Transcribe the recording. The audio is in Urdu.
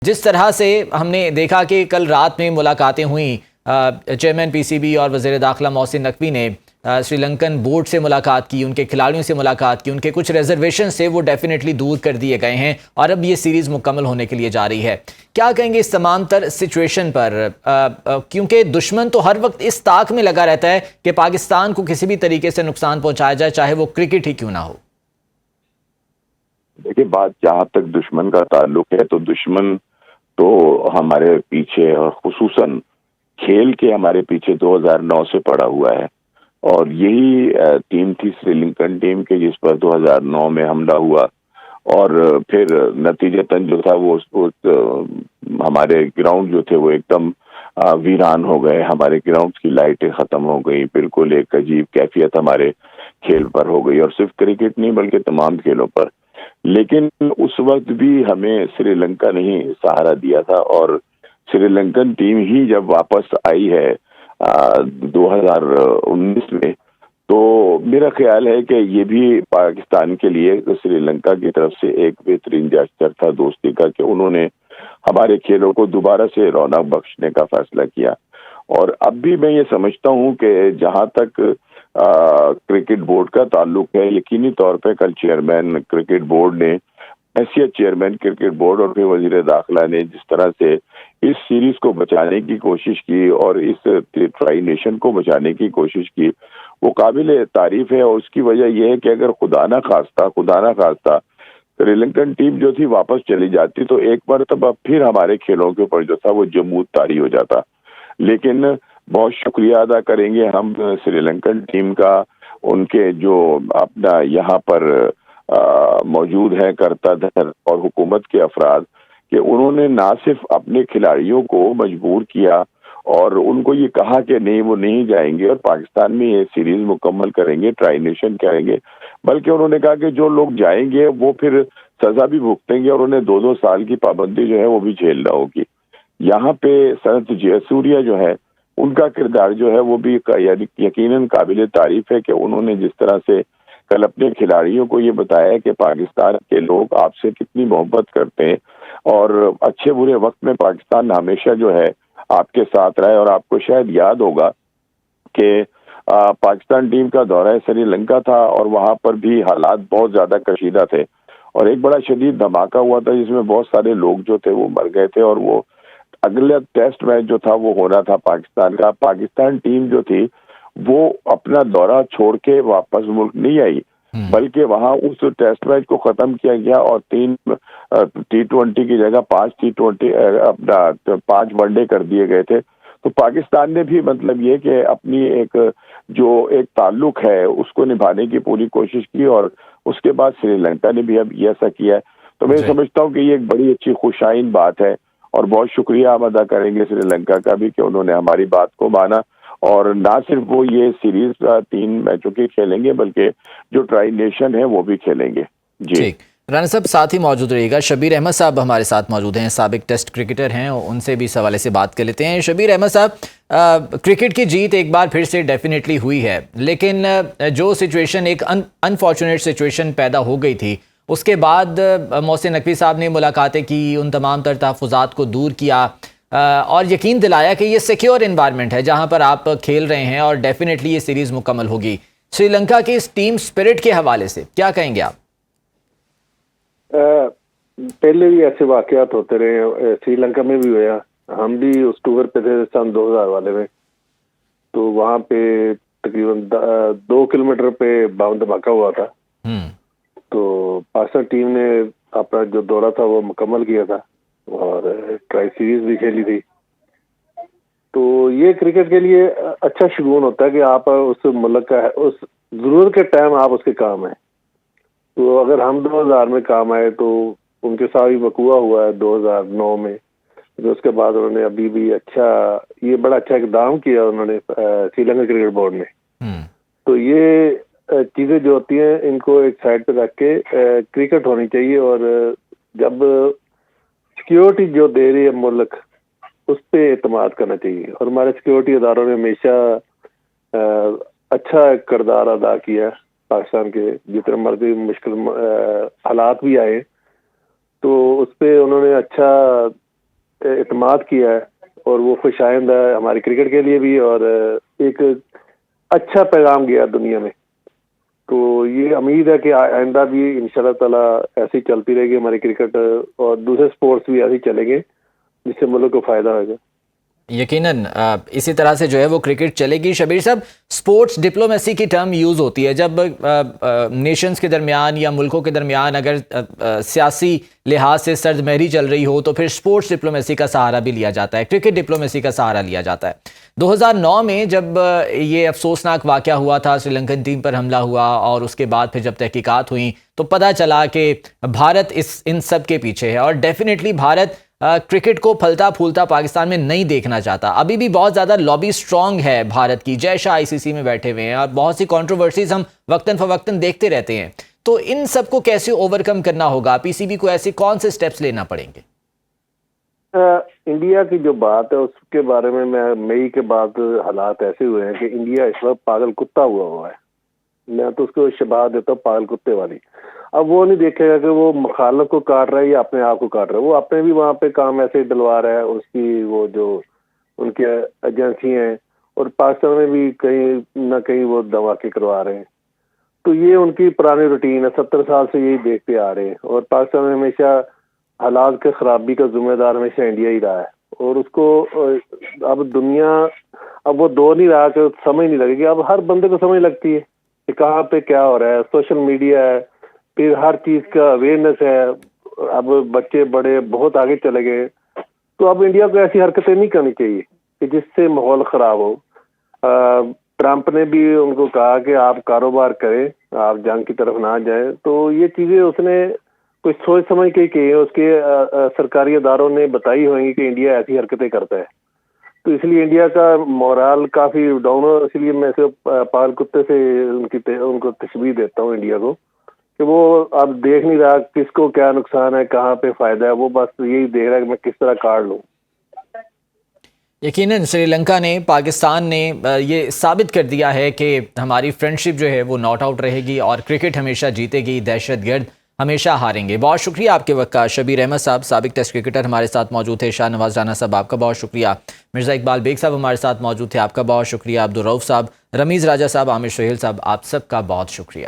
جس طرح سے ہم نے دیکھا کہ کل رات میں ملاقاتیں ہوئیں، چیئرمین پی سی بی اور وزیر داخلہ محسن نقوی نے سری لنکن بورڈ سے ملاقات کی، ان کے کھلاڑیوں سے ملاقات کی، ان کے کچھ ریزرویشن سے وہ ڈیفینیٹلی دور کر دیے گئے ہیں اور اب یہ سیریز مکمل ہونے کے لیے جا رہی ہے۔ کیا کہیں گے اس تمام تر سچویشن پر، کیونکہ دشمن تو ہر وقت اس طاق میں لگا رہتا ہے کہ پاکستان کو کسی بھی طریقے سے نقصان پہنچایا جائے، چاہے وہ کرکٹ ہی کیوں نہ ہو؟ دیکھیں، بات جہاں تک دشمن کا تعلق ہے تو دشمن تو ہمارے پیچھے، اور خصوصاً کھیل کے ہمارے پیچھے 2009 سے پڑا ہوا ہے، اور یہی ٹیم تھی سری لنکن ٹیم کے جس پر 2009 میں حملہ ہوا، اور پھر نتیجتاً جو تھا وہ ہمارے گراؤنڈ جو تھے وہ ایک دم ویران ہو گئے، ہمارے گراؤنڈ کی لائٹیں ختم ہو گئی، بالکل ایک عجیب کیفیت ہمارے کھیل پر ہو گئی، اور صرف کرکٹ نہیں بلکہ تمام کھیلوں پر۔ لیکن اس وقت بھی ہمیں سری لنکا نے ہی سہارا دیا تھا، اور سری لنکن ٹیم ہی جب واپس آئی ہے 2019 میں، تو میرا خیال ہے کہ یہ بھی پاکستان کے لیے سری لنکا کی طرف سے ایک بہترین جسچر تھا دوستی کا، کہ انہوں نے ہمارے کھیلوں کو دوبارہ سے رونق بخشنے کا فیصلہ کیا۔ اور اب بھی میں یہ سمجھتا ہوں کہ جہاں تک کرکٹ بورڈ کا تعلق ہے، یقینی طور پہ کل چیئرمین کرکٹ بورڈ نے، حیثیت چیئرمین کرکٹ بورڈ اور پھر وزیر داخلہ نے جس طرح سے اس سیریز کو بچانے کی کوشش کی اور اس ٹرائی نیشن کو بچانے کی کوشش کی، وہ قابل تعریف ہے۔ اور اس کی وجہ یہ ہے کہ اگر خدا نہ خواستہ سری لنکن ٹیم جو تھی واپس چلی جاتی تو ایک مرتبہ پھر ہمارے کھیلوں کے اوپر جو تھا وہ جمود طاری ہو جاتا۔ لیکن بہت شکریہ ادا کریں گے ہم سری لنکن ٹیم کا، ان کے جو اپنا یہاں پر موجود ہیں کرتا دھر اور حکومت کے افراد، کہ انہوں نے نہ صرف اپنے کھلاڑیوں کو مجبور کیا اور ان کو یہ کہا کہ نہیں وہ نہیں جائیں گے اور پاکستان میں یہ سیریز مکمل کریں گے، ٹرائی نیشن کریں گے، بلکہ انہوں نے کہا کہ جو لوگ جائیں گے وہ پھر سزا بھی بھگتیں گے اور انہیں 2 سال کی پابندی جو ہے وہ بھی جھیلنا ہوگی۔ یہاں پہ سنت جے سوریا جو ہے، ان کا کردار جو ہے وہ بھی یقیناً قابل تعریف ہے، کہ انہوں نے جس طرح سے کل اپنے کھلاڑیوں کو یہ بتایا کہ پاکستان کے لوگ آپ سے کتنی محبت کرتے ہیں، اور اچھے برے وقت میں پاکستان ہمیشہ جو ہے آپ کے ساتھ رہے۔ اور آپ کو شاید یاد ہوگا کہ پاکستان ٹیم کا دورہ سری لنکا تھا اور وہاں پر بھی حالات بہت زیادہ کشیدہ تھے، اور ایک بڑا شدید دھماکہ ہوا تھا جس میں بہت سارے لوگ جو تھے وہ مر گئے تھے، اور وہ اگلا ٹیسٹ میچ جو تھا وہ ہونا تھا پاکستان کا۔ پاکستان ٹیم جو تھی وہ اپنا دورہ چھوڑ کے واپس ملک نہیں آئی، بلکہ وہاں اس ٹیسٹ میچ کو ختم کیا گیا اور 3 T20 کی جگہ 5 ون ڈے کر دیے گئے تھے۔ تو پاکستان نے بھی مطلب یہ کہ اپنی ایک تعلق ہے اس کو نبھانے کی پوری کوشش کی، اور اس کے بعد سری لنکا نے بھی اب ایسا کیا ہے۔ تو میں سمجھتا ہوں کہ یہ ایک بڑی اچھی خوشائن بات ہے، اور بہت شکریہ ہم ادا کریں گے سری لنکا کا بھی کہ انہوں نے ہماری بات کو مانا، اور نہ صرف وہ یہ سیریز 3 میچوں کی کھیلیں گے بلکہ جو ٹرائی نیشن ہے وہ بھی کھیلیں گے۔ جی رانا صاحب ساتھ ہی موجود رہیے گا۔ شبیر احمد صاحب ہمارے ساتھ موجود ہیں، سابق ٹیسٹ کرکٹر ہیں، ان سے بھی اس حوالے سے بات کر لیتے ہیں۔ شبیر احمد صاحب، کرکٹ کی جیت ایک بار پھر سے ڈیفینیٹلی ہوئی ہے، لیکن جو سچویشن ایک انفارچونیٹ سچویشن پیدا ہو گئی تھی، اس کے بعد محسن نقوی صاحب نے ملاقاتیں کی، ان تمام تر تحفظات کو دور کیا اور یقین دلایا کہ یہ سیکیور انوائرمنٹ ہے جہاں پر آپ کھیل رہے ہیں اور ڈیفینیٹلی یہ سیریز مکمل ہوگی۔ سری لنکا کی اس ٹیم سپرٹ کے حوالے سے کیا کہیں گے آپ؟ پہلے بھی ایسے واقعات ہوتے رہے، سری لنکا میں بھی ہوا، ہم بھی اس ٹور پہ تھے سن 2000 والے میں، تو وہاں پہ تقریباً 2 کلومیٹر پہ بم دھماکہ ہوا تھا۔ تو پاکستان ٹیم نے اپنا جو دورہ تھا وہ مکمل کیا تھا اور ٹرائی سیریز بھی کھیلی تھی۔ تو یہ کرکٹ کے لیے اچھا شگون ہوتا ہے کہ آپ اس ملک کا اس ضرورت کے ٹائم آپ اس کے کام ہیں۔ تو اگر ہم 2000 میں کام آئے تو ان کے ساتھ بھی وقوع ہوا ہے 2009 میں، اس کے بعد انہوں نے ابھی بھی یہ بڑا اچھا اقدام کیا انہوں نے سری لنکا کرکٹ بورڈ نے۔ تو یہ چیزیں جو ہوتی ہیں ان کو ایک سائڈ پہ رکھ کے کرکٹ ہونی چاہیے، اور جب سیکیورٹی جو دے رہی ہے ملک اس پہ اعتماد کرنا چاہیے، اور ہمارے سیکیورٹی اداروں نے ہمیشہ اچھا کردار ادا کیا ہے۔ پاکستان کے جتنے مرضی مشکل حالات بھی آئے تو اس پہ انہوں نے اچھا اعتماد کیا ہے اور وہ خوشائند ہے ہماری کرکٹ کے لیے بھی، اور ایک اچھا پیغام گیا دنیا میں. تو یہ امید ہے کہ آئندہ بھی انشاءاللہ تعالیٰ ایسی چلتی رہے گی ہماری کرکٹ، اور دوسرے سپورٹس بھی ایسے چلیں گے جس سے ملک کو فائدہ ہوگا. یقیناً اسی طرح سے جو ہے وہ کرکٹ چلے گی. شبیر صاحب، سپورٹس ڈپلومیسی کی ٹرم یوز ہوتی ہے جب نیشنز کے درمیان یا ملکوں کے درمیان اگر سیاسی لحاظ سے سرد مہری چل رہی ہو تو پھر سپورٹس ڈپلومیسی کا سہارا بھی لیا جاتا ہے، کرکٹ ڈپلومیسی کا سہارا لیا جاتا ہے. 2009 میں جب یہ افسوسناک واقعہ ہوا تھا، سری لنکن ٹیم پر حملہ ہوا، اور اس کے بعد پھر جب تحقیقات ہوئیں تو پتہ چلا کہ بھارت ان سب کے پیچھے ہے، اور ڈیفینیٹلی بھارت کرکٹ کو پھلتا پھولتا پاکستان میں نہیں دیکھنا چاہتا. ابھی بھی بہت زیادہ لابی سٹرونگ ہے بھارت کی. جے شاہ ICC میں بیٹھے ہوئے ہیں اور بہت سی کنٹروورسیز ہم وقتاً فوقتاً دیکھتے رہتے ہیں. تو ان سب کو کیسے اوورکم کرنا ہوگا؟ PCB کو ایسے کون سے سٹیپس لینا پڑیں گے؟ انڈیا کی جو بات ہے اس کے بارے میں مئی کے بعد حالات ایسے ہوئے ہیں کہ انڈیا اس وقت پاگل کتا ہوا ہے. میں تو اس کو شبہ دیتا ہوں پاگل کتے والی. اب وہ نہیں دیکھے گا کہ وہ مخالف کو کاٹ رہا ہے یا اپنے آپ کو کاٹ رہا ہے. وہ اپنے بھی وہاں پہ کام ایسے ڈلوا رہا ہے، اس کی وہ جو ان کی ایجنسی ہیں، اور پاکستان میں بھی کہیں نہ کہیں وہ دھماکے کروا رہے ہیں. تو یہ ان کی پرانی روٹین ہے، 70 سال سے یہی دیکھتے آ رہے ہیں. اور پاکستان میں ہمیشہ حالات کے خرابی کا ذمہ دار ہمیشہ انڈیا ہی رہا ہے. اور اس کو اب دنیا اب وہ دور نہیں رہا کہ سمجھ نہیں لگے گی. اب ہر بندے کو سمجھ لگتی ہے کہ کہاں پہ کیا ہو رہا ہے. سوشل میڈیا ہے، پھر ہر چیز کا اویئرنیس ہے. اب بچے بڑے بہت آگے چلے گئے. تو اب انڈیا کو ایسی حرکتیں نہیں کرنی چاہیے کہ جس سے ماحول خراب ہو. ٹرمپ نے بھی ان کو کہا کہ آپ کاروبار کریں، آپ جنگ کی طرف نہ جائیں. تو یہ چیزیں اس نے کچھ سوچ سمجھ کے کی ہیں. اس کے سرکاری اداروں نے بتائی ہوئیں گی کہ انڈیا ایسی حرکتیں کرتا ہے. تو اس لیے انڈیا کا مورال کافی ڈاؤن ہو. اس لیے میں پاگل کتے سے ان کو تشبیہ دیتا ہوں انڈیا کو، کہ وہ اب دیکھ نہیں رہا کس کو کیا نقصان ہے، کہاں پہ فائدہ ہے. وہ بس یہی دیکھ رہا ہے کہ میں کس طرح کاٹ لوں. یقیناً سری لنکا نے، پاکستان نے یہ ثابت کر دیا ہے کہ ہماری فرینڈشپ جو ہے وہ ناٹ آؤٹ رہے گی اور کرکٹ ہمیشہ جیتے گی، دہشت گرد ہمیشہ ہاریں گے. بہت شکریہ آپ کے وقت کا. شبیر احمد صاحب، سابق ٹیسٹ کرکٹر ہمارے ساتھ موجود تھے. شاہ نواز رانا صاحب، آپ کا بہت شکریہ. مرزا اقبال بیگ صاحب ہمارے ساتھ موجود تھے، آپ کا بہت شکریہ. عبدالرؤف صاحب، رمیز راجہ صاحب، عامر سہیل صاحب، آپ سب کا بہت شکریہ.